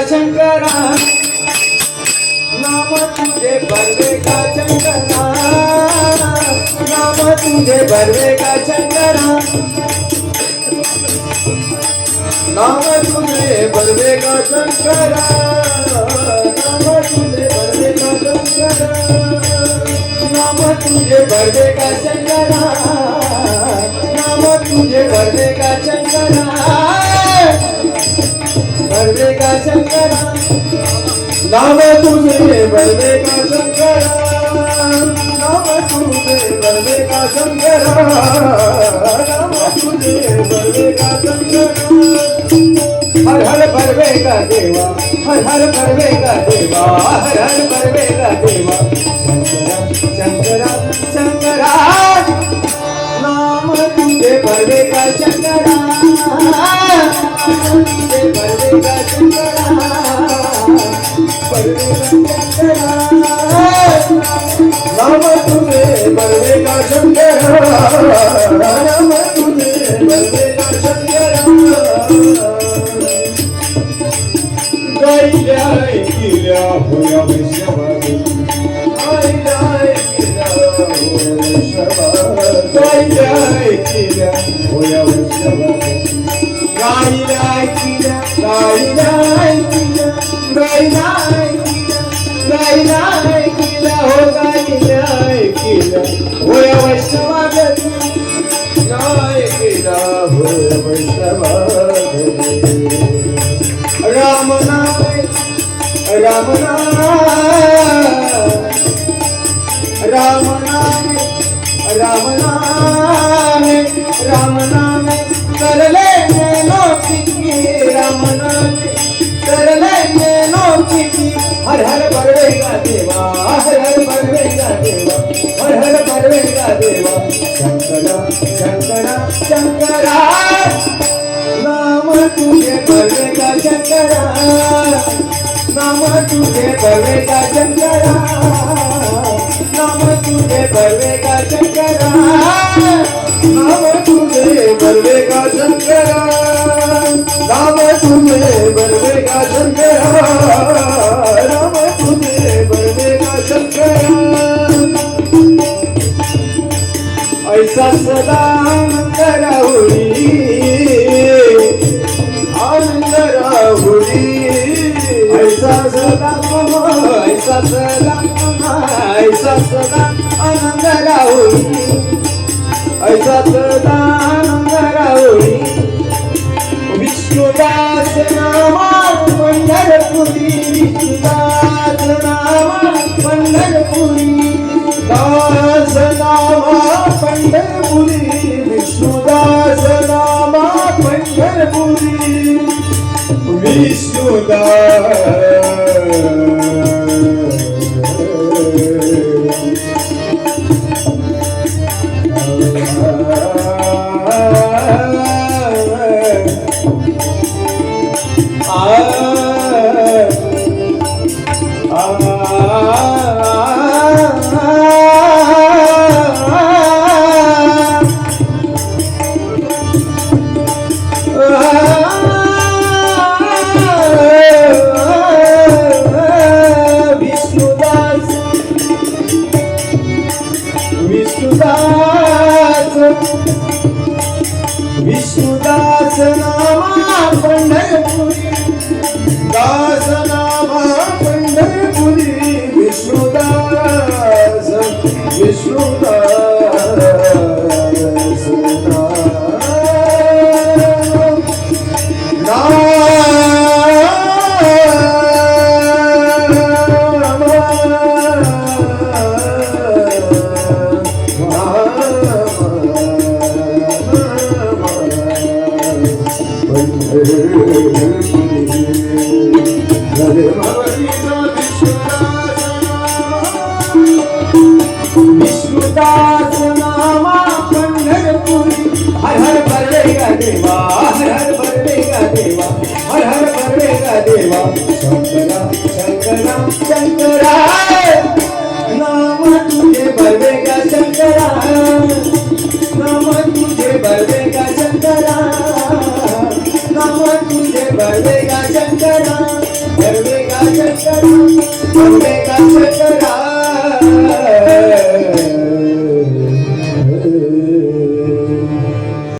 शंकरा नाम तुझे बर्वेगा शंकरा नाम तुझे बर्वेगा शंकरा नाम तुझे बर्वेगा शंकरा नाम तुझे बर्वेगा शंकरा नाम तुझे बर्वेगा शंकरा नाम तुझे बर्वेगा शंकरा बर्वेगा शंकरा नाम तुझे बर्वेगा शंकरा नाम तुझे बर्वेगा शंकरा नाम तुझे बर्वेगा शंकरा हर हर बर्वेगा देवा हर हर बर्वेगा देवा हर हर बर्वेगा देवा शंकरा शंकरा नाम तुझे बर्वेगा शंकरा तुझे बर्वेगा शंकरा नाम तुझे बर्वेगा शंकरा नाम तुझे बर्वेगा शंकरा गायल्या ऐकिल्या होया वैष्णवानी गायल्या ऐकिल्या होया वैष्णवानी गायल्या ऐकिल्या गायल्या ऐकिल्या गायल्या गायला ऐकिला हो गायला ऐकिला होया वैष्णवागती ऐकिला होया वैष्णवागती राम नाम राम नाम राम नाम राम नाम राम नाम करले नो की राम नाम करले नो की हर हर बर्वेगा देवा हर हर बर्वेगा देवा हर हर बर्वेगा देवा शंकरा शंकरा शंकरा नाम तुझे बर्वेगा शंकरा नाम तुझे बर्वेगा शंकरा नाम तुझे बर्वेगा शंकरा नाम तुझे बर्वेगा शंकरा नाम तुझे बर्वेगा शंकरा नाम तुझे बर्वेगा शंकरा ऐसा सदा आनंद राहुरी आनंद राहुरी ऐसा सदा ऐसा सदा ऐसा सदा आनंद राहुरी ऐसा सदा आनंद राहुरी विष्णुदास नामा पंढरपुरी विष्णुदास नामा पंढरपुरी दास नामा पंढरपुरी विष्णुदास नामा पंढरपुरी विष्णुदास नामा पंढरपुरी दास नामा पंढरपुरी विष्णुदास विष्णुदास विष्णुदास नामा पंढरपुरी हर हर बर्वेगा देवा हर हर बर्वेगा देवा हर हर बर्वेगा देवा शंकरा शंकरा शंकरा नाम तुझे बर्वेगा शंकरा नाम तुझे बर्वेगा शंकरा नाम तुझे बर्वेगा शंकरा शंकरा, भरले का शंकरा,